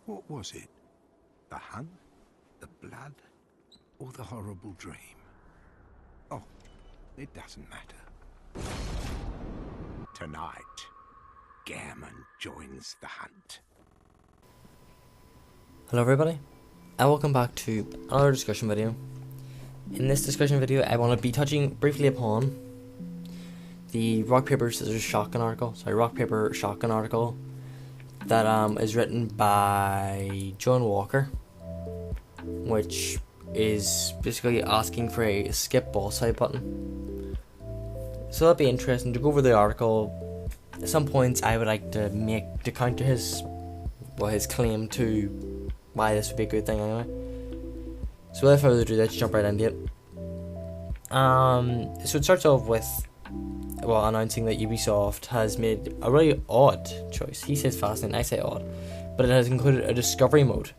What was it? The hunt? The blood? Or the horrible dream? Oh, it doesn't matter. Tonight, Gammon joins the hunt. Hello everybody, and welcome back to another discussion video. In this discussion video, I want to be touching briefly upon the rock paper scissors shotgun article. Rock paper shotgun article that is written by John Walker, which is basically asking for a skip boss fight button. So that'd be interesting to go over the article. At some points, I would like to make to counter his claim to why this would be a good thing anyway. So without further ado, let's jump right into it. So it starts off with announcing that Ubisoft has made a really odd choice. He says fascinating, I say odd, but it has included a discovery mode,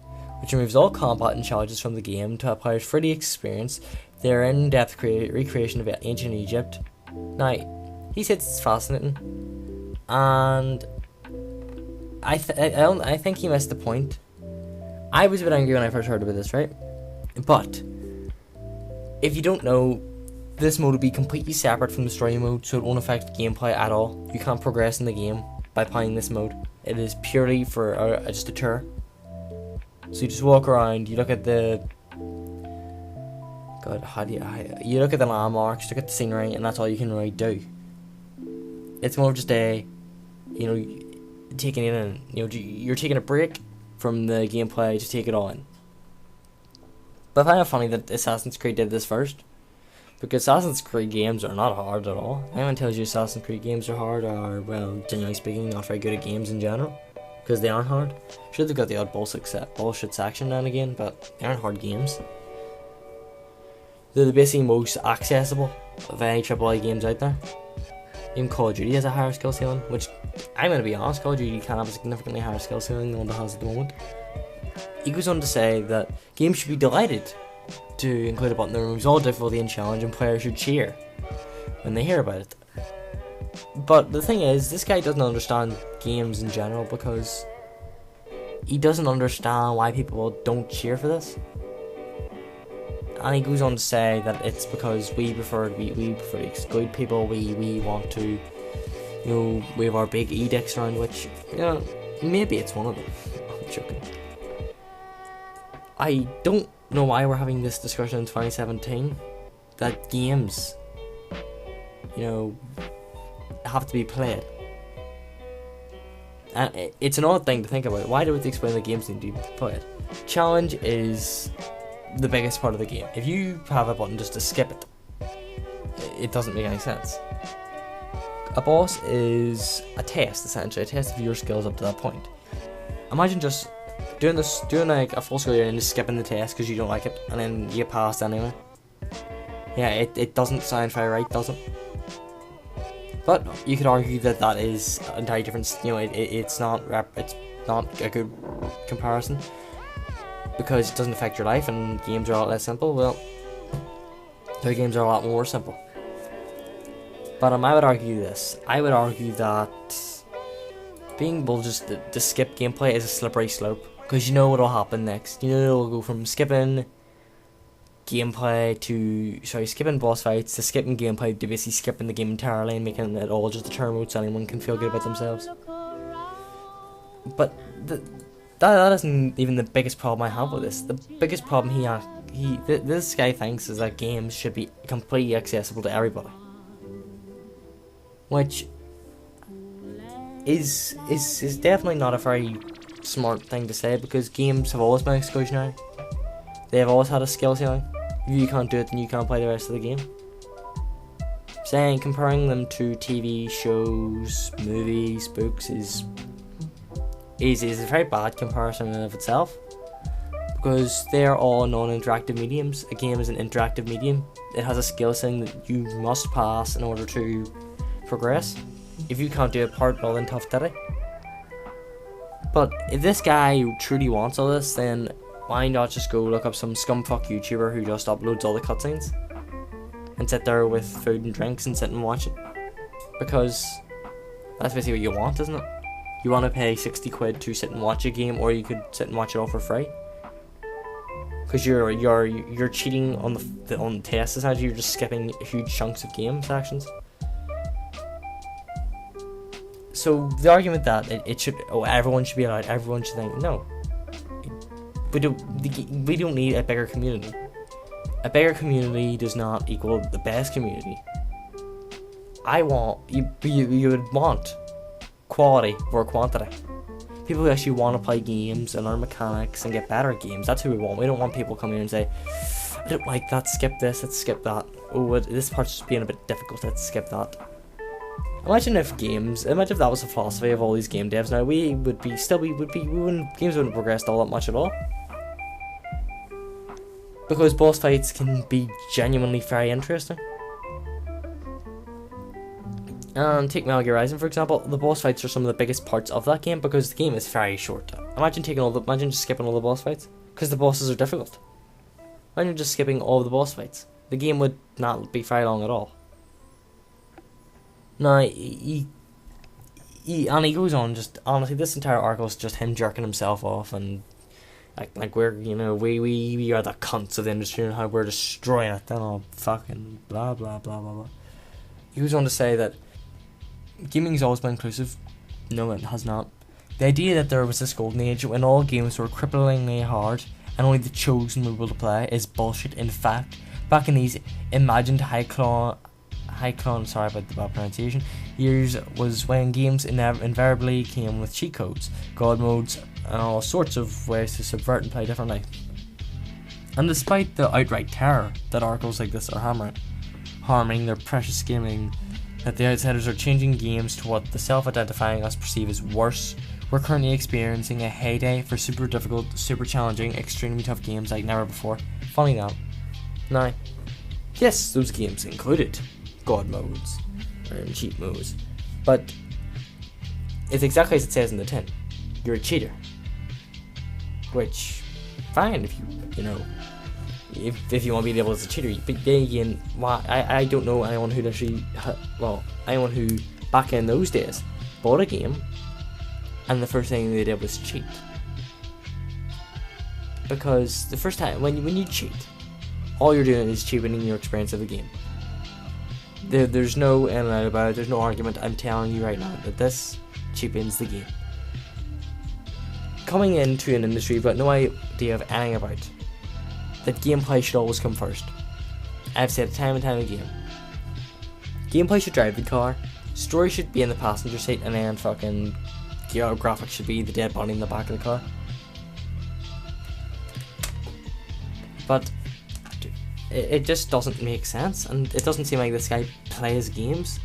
which removes all combat and challenges from the game to help players freely experience their in-depth recreation of ancient Egypt. Now, he says it's fascinating, and I think he missed the point. I was a bit angry when I first heard about this, right? But if you don't know, this mode will be completely separate from the story mode, so it won't affect gameplay at all. You can't progress in the game by playing this mode. It is purely for just a tour. So you just walk around, you look at the you look at the landmarks, look at the scenery, and that's all you can really do. It's more of just a, taking it in. You're taking a break from the gameplay to take it on. But I find it funny that Assassin's Creed did this first, because Assassin's Creed games are not hard at all. Anyone tells you Assassin's Creed games are hard are, well, generally speaking, not very good at games in general, because they aren't hard. Sure, they've got the odd bullshit section now and again, but they aren't hard games. They're the basically most accessible of any AAA games out there. Even Call of Duty has a higher skill ceiling, which, I'm going to be honest, Call of Duty can have a significantly higher skill ceiling than what it has at the moment. He goes on to say that games should be delighted to include a button that removes all difficulty and challenge, and players should cheer when they hear about it. But the thing is, this guy doesn't understand games in general, because he doesn't understand why people don't cheer for this. And he goes on to say that it's because we prefer to exclude people. We want to, we have our big edicts around which, maybe it's one of them. I'm joking. I don't know why we're having this discussion in 2017, that games, have to be played. And it's an odd thing to think about. Why do we explain that games need to be played? Challenge is the biggest part of the game. If you have a button just to skip it, it doesn't make any sense. A boss is a test, essentially, a test of your skills up to that point. Imagine just doing like a full scale and just skipping the test because you don't like it, and then you get passed anyway. Yeah, it doesn't sound very right, does it? But you could argue that that is entirely different. It's not a good comparison, because it doesn't affect your life, and games are a lot less simple. Well, their games are a lot more simple. But I would argue this. I would argue that being able just to skip gameplay is a slippery slope, because you know what'll happen next. It'll go from skipping gameplay to skipping boss fights to skipping gameplay to basically skipping the game entirely and making it all just a turn mode so anyone can feel good about themselves. But that isn't even the biggest problem I have with this. The biggest problem this guy thinks is that games should be completely accessible to everybody, which is definitely not a very smart thing to say, because games have always been exclusionary. They have always had a skill ceiling. If you can't do it, then you can't play the rest of the game. Comparing them to TV shows, movies, books is a very bad comparison in and of itself, because they're all non-interactive mediums. A game is an interactive medium. It has a skill ceiling that you must pass in order to progress. If you can't do it, well then tough titty. But if this guy truly wants all this, then why not just go look up some scumfuck YouTuber who just uploads all the cutscenes and sit there with food and drinks and sit and watch it? Because that's basically what you want, isn't it? You want to pay 60 quid to sit and watch a game, or you could sit and watch it all for free. Because you're cheating on the test. Essentially, you're just skipping huge chunks of game sections. So the argument that everyone should be allowed, everyone should think, no. We don't need a bigger community. A bigger community does not equal the best community. You would want quality for quantity. People who actually want to play games and learn mechanics and get better at games. That's who we want. We don't want people coming in and say, I don't like that, skip this, let's skip that. Oh, this part's being a bit difficult, let's skip that. Imagine if that was the philosophy of all these game devs now, games wouldn't progress all that much at all. Because boss fights can be genuinely very interesting. Take Metal Gear Rising for example. The boss fights are some of the biggest parts of that game because the game is very short. Imagine just skipping all the boss fights because the bosses are difficult. Imagine just skipping all the boss fights. The game would not be very long at all. Now, he goes on, just honestly, this entire article is just him jerking himself off and like we are the cunts of the industry and how we're destroying it and all fucking blah blah blah blah blah. He goes on to say that gaming's always been inclusive. No, it has not. The idea that there was this golden age when all games were cripplingly hard and only the chosen were able to play is bullshit. In fact, back in these imagined sorry about the bad pronunciation, years was when games invariably came with cheat codes, god modes, and all sorts of ways to subvert and play differently. And despite the outright terror that articles like this are harming their precious gaming, that the outsiders are changing games to what the self-identifying us perceive as worse, we're currently experiencing a heyday for super difficult, super challenging, extremely tough games like never before. Funny now. Now, yes, those games included god modes and cheat modes, but it's exactly as it says in the tin. You're a cheater, which fine if you want to be labeled as a cheater. But then again, I don't know anyone who anyone who back in those days bought a game and the first thing they did was cheat. Because the first time when you cheat, all you're doing is cheapening your experience of the game. There's no in and out about it, there's no argument. I'm telling you right now that this cheapens the game. Coming into an industry you've got no idea of anything about, that gameplay should always come first. I've said it time and time again. Gameplay should drive the car, story should be in the passenger seat, and then fucking graphics should be the dead body in the back of the car. But it just doesn't make sense, and it doesn't seem like this guy plays games,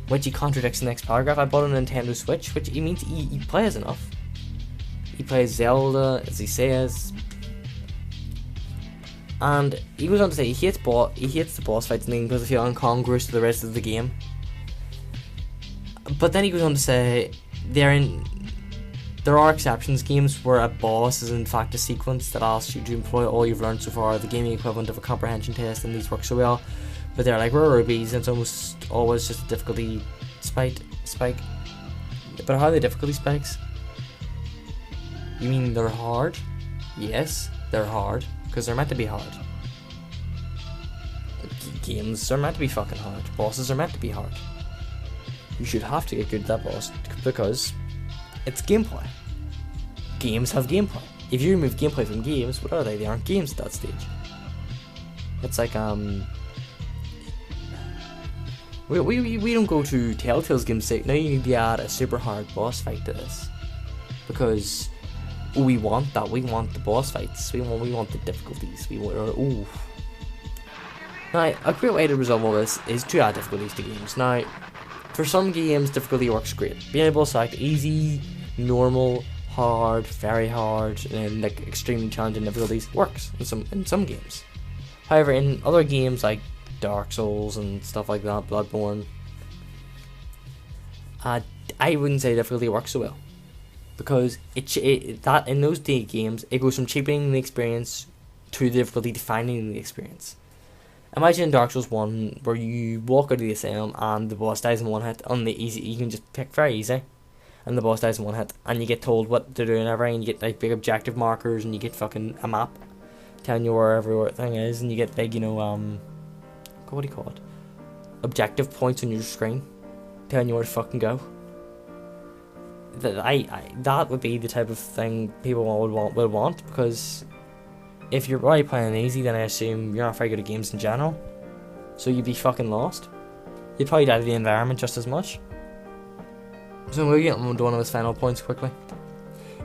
which he contradicts in the next paragraph. I bought a Nintendo Switch, which he means he plays enough. He plays Zelda, as he says, and he goes on to say he hates the boss fights and because they feel incongruous to the rest of the game. But then he goes on to say there are exceptions, games where a boss is in fact a sequence that asks you to employ all you've learned so far, the gaming equivalent of a comprehension test, and these work so well, but they're like rare rubies and it's almost always just a difficulty spike. But how are the difficulty spikes? You mean they're hard? Yes, they're hard, because they're meant to be hard. Games are meant to be fucking hard. Bosses are meant to be hard. You should have to get good at that boss, because it's gameplay. Games have gameplay. If you remove gameplay from games, what are they? They aren't games at that stage. It's like, we don't go to Telltale's game say, now you need to add a super hard boss fight to this. Because we want that. We want the boss fights. We want the difficulties. Now, a great way to resolve all this is to add difficulties to games. Now, for some games, difficulty works great. Being able to select easy, normal, hard, very hard, and like extremely challenging difficulties works in some games. However, in other games like Dark Souls and stuff like that, Bloodborne, I wouldn't say difficulty works so well, because that in those games it goes from cheapening the experience to the difficulty defining the experience. Imagine Dark Souls 1 where you walk out of the asylum and the boss dies in one hit on the easy. You can just pick very easy, and the boss dies in one hit, and you get told what to do and everything, and you get like big objective markers, and you get fucking a map telling you where everything is, and you get big, what do you call it? Objective points on your screen telling you where to fucking go. That would be the type of thing people would want, because if you're already playing easy, then I assume you're not very good at games in general, so you'd be fucking lost. You'd probably die to the environment just as much. So we'll get on to one of his final points quickly.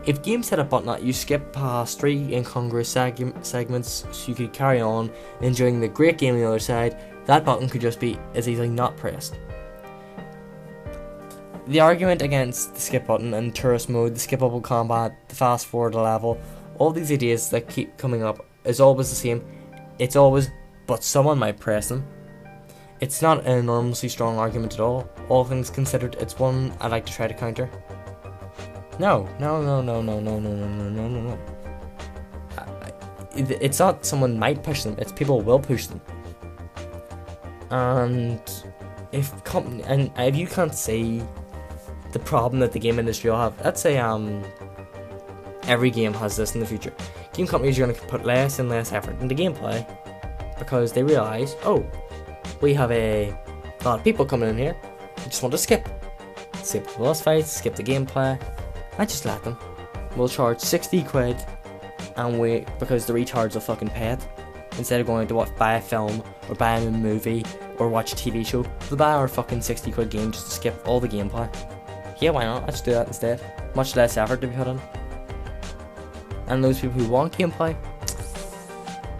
If games had a button that you skip past 3 incongruous segments so you could carry on enjoying the great game on the other side, that button could just be as easily not pressed. The argument against the skip button and tourist mode, the skippable combat, the fast forward level, all these ideas that keep coming up is always the same. It's always, but someone might press them. It's not an enormously strong argument at all things considered. It's one I'd like to try to counter. No. It's not someone might push them, it's people will push them. And if you can't see the problem that the game industry will have, let's say every game has this in the future. Game companies are going to put less and less effort into gameplay because they realise, oh, we have a lot of people coming in here who just want to skip the boss fights, skip the gameplay. I just let them. We'll charge 60 quid and wait, because the retards will fucking pay it. Instead of going to buy a film or buy a movie or watch a TV show, they'll buy our fucking 60 quid game just to skip all the gameplay. Yeah, why not? Let's do that instead. Much less effort to be put in. And those people who want gameplay,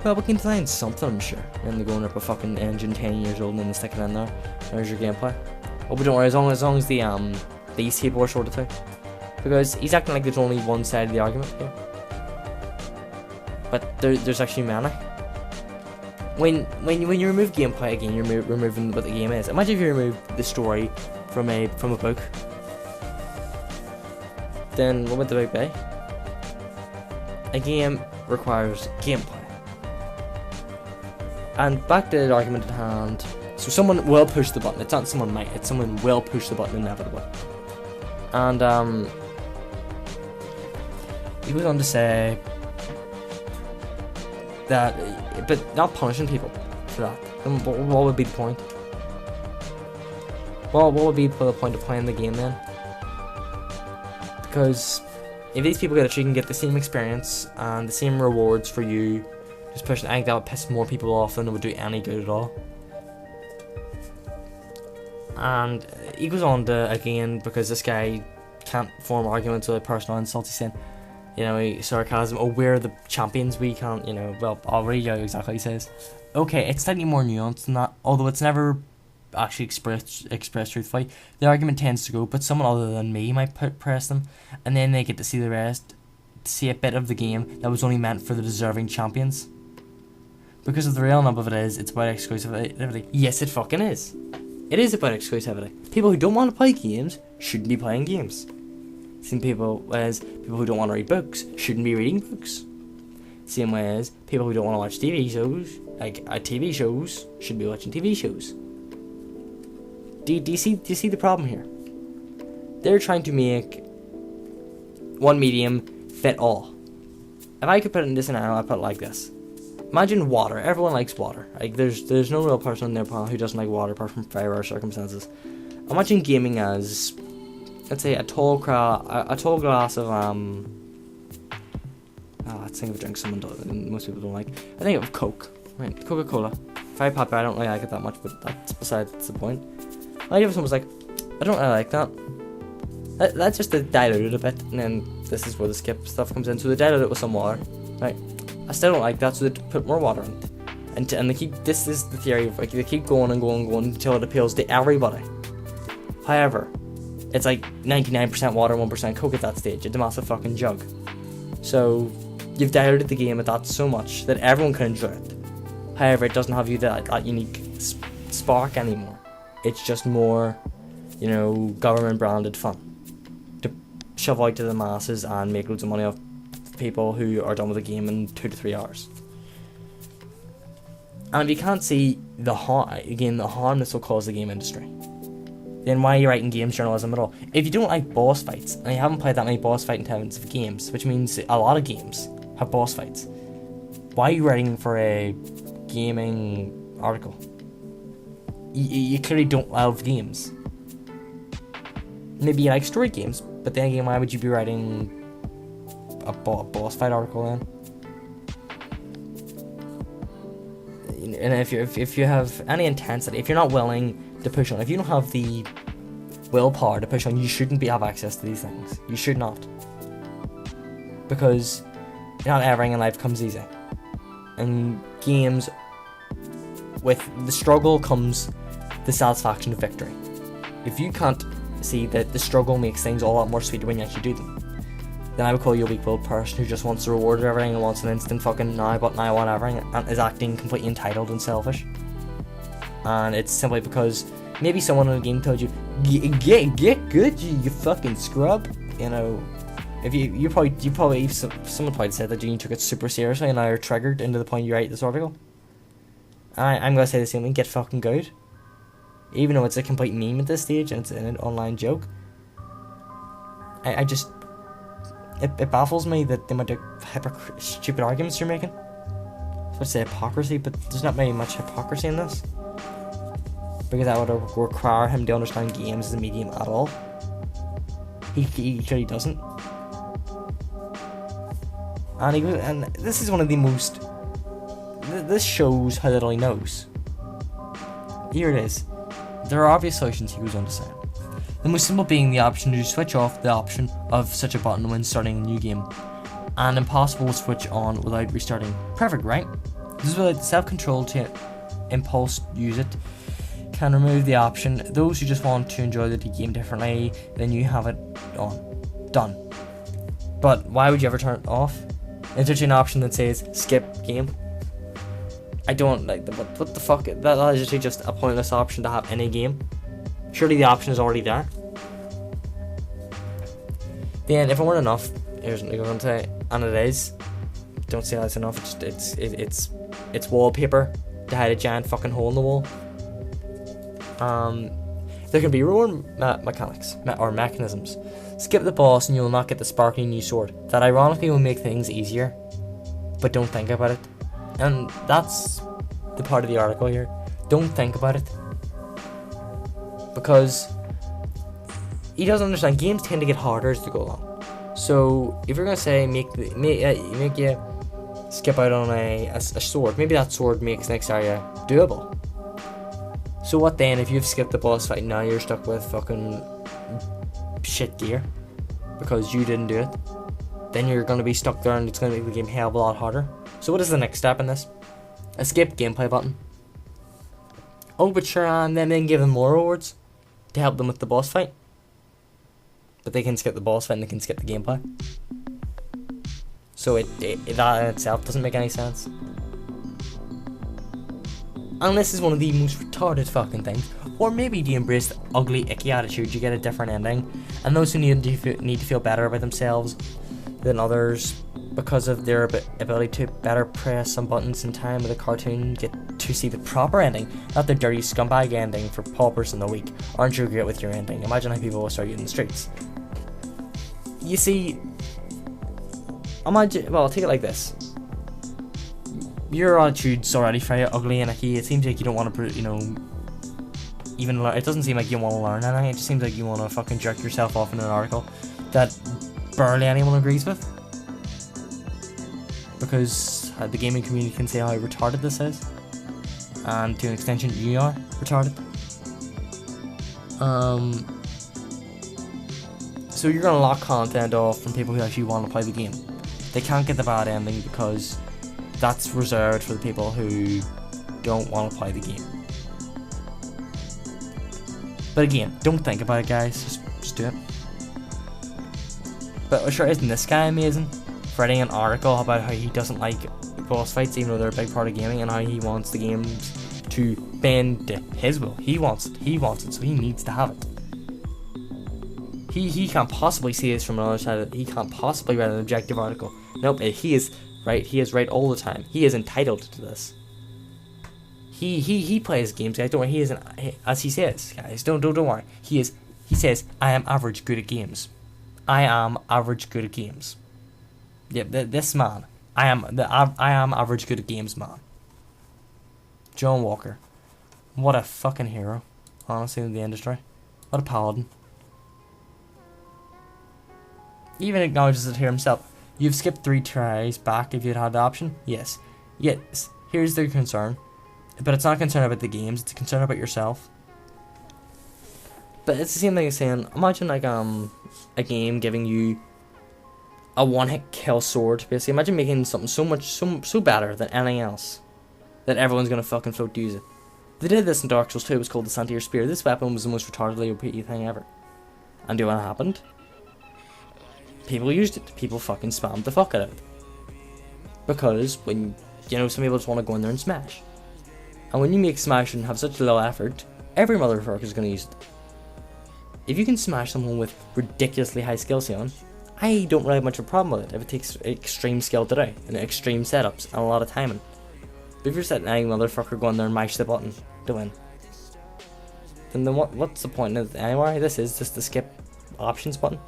well, we can find something, I'm sure. And they're going up a fucking engine 10 years old and then stick it in there. There's your gameplay. Oh, but don't worry, as long as these people are sorted too. Because he's acting like there's only one side of the argument here. But there's actually many. When you remove gameplay again, you're removing what the game is. Imagine if you remove the story from a book. Then what would the book be? A game requires gameplay. And back to the argument at hand. So someone will push the button. It's not someone might. It's someone will push the button inevitably. And he goes on to say that, but not punishing people for that. Then what would be the point? Well, what would be the point of playing the game then? Because if these people can get the same experience and the same rewards for you just pushing, I think that would piss more people off than it would do any good at all. And he goes on to, again, because this guy can't form arguments with personal insults, he's saying, sarcasm, oh, we're the champions, we can't, well, I'll read you out exactly what he says. Okay, it's slightly more nuanced than that, although it's never actually expressed truthfully. The argument tends to go, but someone other than me might press them, and then they get to see the rest, to see a bit of the game that was only meant for the deserving champions. Because of the real nub of it is, it's about exclusivity. Yes, it fucking is. It is about exclusivity. People who don't want to play games shouldn't be playing games. Same people as people who don't want to read books shouldn't be reading books. Same way as people who don't want to watch TV shows, TV shows, should be watching TV shows. Do you see the problem here? They're trying to make one medium fit all. If I could put it in this scenario, I'd put it like this. Imagine water. Everyone likes water. There's no real person on their planet who doesn't like water apart from very rare circumstances. Imagine gaming as, let's say, a tall glass of let's think of a drink most people don't like. I think of Coke, right? Coca-Cola. Very popular. I don't really like it that much, but that's besides the point. I if someone's like, I don't really like that. That's just to dilute it a bit, and then this is where the skip stuff comes in. So they dilute it with some water, right? I still don't like that, so they put more water in it. And they keep, this is the theory of, they keep going until it appeals to everybody. However, it's like 99% water, 1% Coke at that stage. It's a massive fucking jug. So you've diluted the game at that so much that everyone can enjoy it. However, it doesn't have you that unique spark anymore. It's just more, government branded fun to shove out to the masses and make loads of money off people who are done with the game in 2 to 3 hours. And if you can't see the harm this will cause the game industry, then why are you writing games journalism at all? If you don't like boss fights, and you haven't played that many boss fight intensive games, which means a lot of games have boss fights, why are you writing for a gaming article? You clearly don't love games. Maybe you like story games, but then again, why would you be writing a boss fight article then? And if you have any intensity, if you're not willing to push on, if you don't have the willpower to push on, you shouldn't have access to these things. You should not, because not everything in life comes easy. And games, with the struggle comes the satisfaction of victory. If you can't see that the struggle makes things a lot more sweeter when you actually do them, then I would call you a weak-willed person who just wants the reward of everything and wants an instant fucking now, but now I want everything, and is acting completely entitled and selfish. And it's simply because maybe someone in the game told you, get good, you fucking scrub. You know, if you probably someone probably said that you took it super seriously and now you're triggered into the point you write this article. I'm gonna say the same thing, get fucking good. Even though it's a complete meme at this stage and it's an online joke. It baffles me that the amount of stupid arguments you're making. I was about to say hypocrisy, but there's not very much hypocrisy in this. Because that would require him to understand games as a medium at all. He clearly doesn't. And this is one of the most... This shows how little he knows. Here it is. There are obvious solutions, he goes on to say. The most simple being the option to switch off the option of such a button when starting a new game, and impossible to switch on without restarting. Perfect, right? This is without self-control to impulse use it. Can remove the option. Those who just want to enjoy the game differently, then you have it on. Done. But why would you ever turn it off? It's such an option that says skip game. I don't like what the fuck. That is actually just a pointless option to have in a game. Surely the option is already there. Then, if it weren't enough, here's what I'm going to say, and it is. Don't say that's enough. It's wallpaper to hide a giant fucking hole in the wall. There can be reward mechanics or mechanisms. Skip the boss and you will not get the sparkling new sword. That ironically will make things easier, but don't think about it. And that's the part of the article here. Don't think about it. Because he doesn't understand, games tend to get harder as they go along. So if you're gonna say make you skip out on a sword, maybe that sword makes next area doable. So what then if you've skipped the boss fight and now you're stuck with fucking shit gear because you didn't do it? Then you're gonna be stuck there and it's gonna make the game hell of a lot harder. So what is the next step in this? A skip gameplay button. Oh, but sure, and then give them more rewards to help them with the boss fight. But they can skip the boss fight and they can skip the gameplay. So that in itself doesn't make any sense. And this is one of the most retarded fucking things. Or maybe do you embrace the ugly, icky attitude, you get a different ending. And those who need to feel better about themselves than others because of their ability to better press some buttons in time with a cartoon get to see the proper ending, not the dirty scumbag ending for paupers in the week. Aren't you great with your ending? Imagine how people will start you in the streets. You see, imagine, well, take it like this. Your attitude's already very ugly and icky. It seems like you don't want to, even learn. It doesn't seem like you want to learn anything. It just seems like you want to fucking jerk yourself off in an article that barely anyone agrees with. Because the gaming community can say how retarded this is, and to an extension you are retarded. So you're gonna lock content off from people who actually want to play the game. They can't get the bad ending because that's reserved for the people who don't want to play the game. But again, don't think about it, guys. Just do it. But sure, isn't this guy amazing? Writing an article about how he doesn't like boss fights, even though they're a big part of gaming, and how he wants the games to bend to his will. He wants it, so he needs to have it. He can't possibly see this from another side. He can't possibly write an objective article. Nope, he is right. He is right all the time. He is entitled to this. He plays games, guys. Don't worry. He isn't, as he says, guys. Don't worry. He says, I am average good at games. I am average good at games. Yep, this man. I am average good at games, man. John Walker. What a fucking hero. Honestly, in the industry. What a paladin. He even acknowledges it here himself. You've skipped 3 tries back if you'd had the option. Yes. Yes. Here's the concern. But it's not a concern about the games, it's a concern about yourself. But it's the same thing as saying, imagine like a game giving you a one-hit kill sword. Basically, imagine making something so better than anything else that everyone's gonna fucking float to use it. They did this in Dark Souls 2. It was called the Santier Spear. This weapon was the most retardedly OP thing ever. And do you know what happened? People used it. People fucking spammed the fuck out of it. Because when, you know, some people just want to go in there and smash. And when you make smash and have such low effort, every motherfucker is going to use it. If you can smash someone with ridiculously high skill ceiling, I don't really have much of a problem with it if it takes extreme skill to do, and extreme setups, and a lot of timing. But if you're setting any motherfucker going there and mash the button to win, then what's the point of it anyway? This is just the skip options button.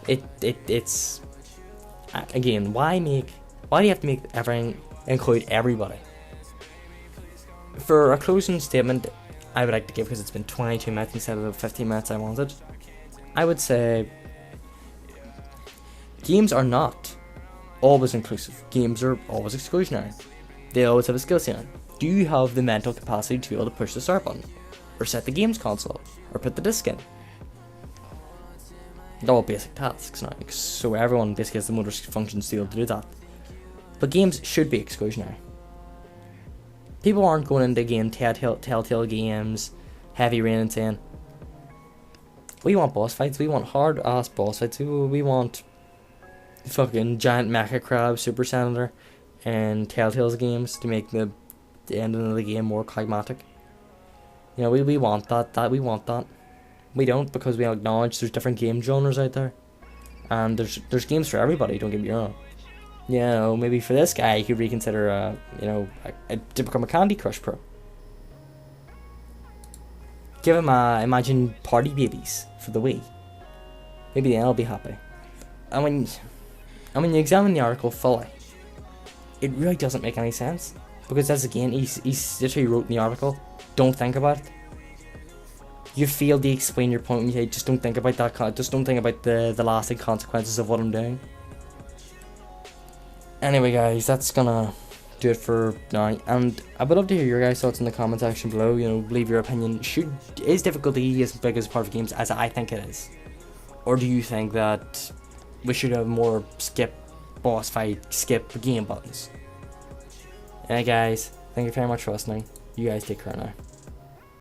It's again, why do you have to make everything include everybody? For a closing statement I would like to give, because it's been 22 minutes instead of the 15 minutes I wanted, I would say games are not always inclusive. Games are always exclusionary. They always have a skill ceiling. Do you have the mental capacity to be able to push the start button, or set the games console, or put the disc in? They're all basic tasks now, so everyone basically has the motor functions to be able to do that. But games should be exclusionary. People aren't going into game telltale games, Heavy Rain, and saying, we want boss fights, we want hard ass boss fights, we want fucking giant mecha crab super senator and Telltale's games to make the ending of the game more climatic. You know, we want we want that. We don't, because we acknowledge there's different game genres out there, and there's games for everybody. Don't get me wrong. You know, maybe for this guy, he could reconsider, to become a Candy Crush pro. Give him Imagine Party Babies for the Wii. Maybe then I'll be happy. And when you examine the article fully, it really doesn't make any sense, because as again, he literally wrote in the article, don't think about it. You failed to explain your point when you say, just don't think about that, just don't think about the lasting consequences of what I'm doing. Anyway guys, that's gonna do it for now, and I would love to hear your guys' thoughts in the comment section below. You know, leave your opinion. Is difficulty as big as a part of games as I think it is? Or do you think that we should have more skip boss fight, skip game buttons? Anyway guys, thank you very much for listening. You guys take care now.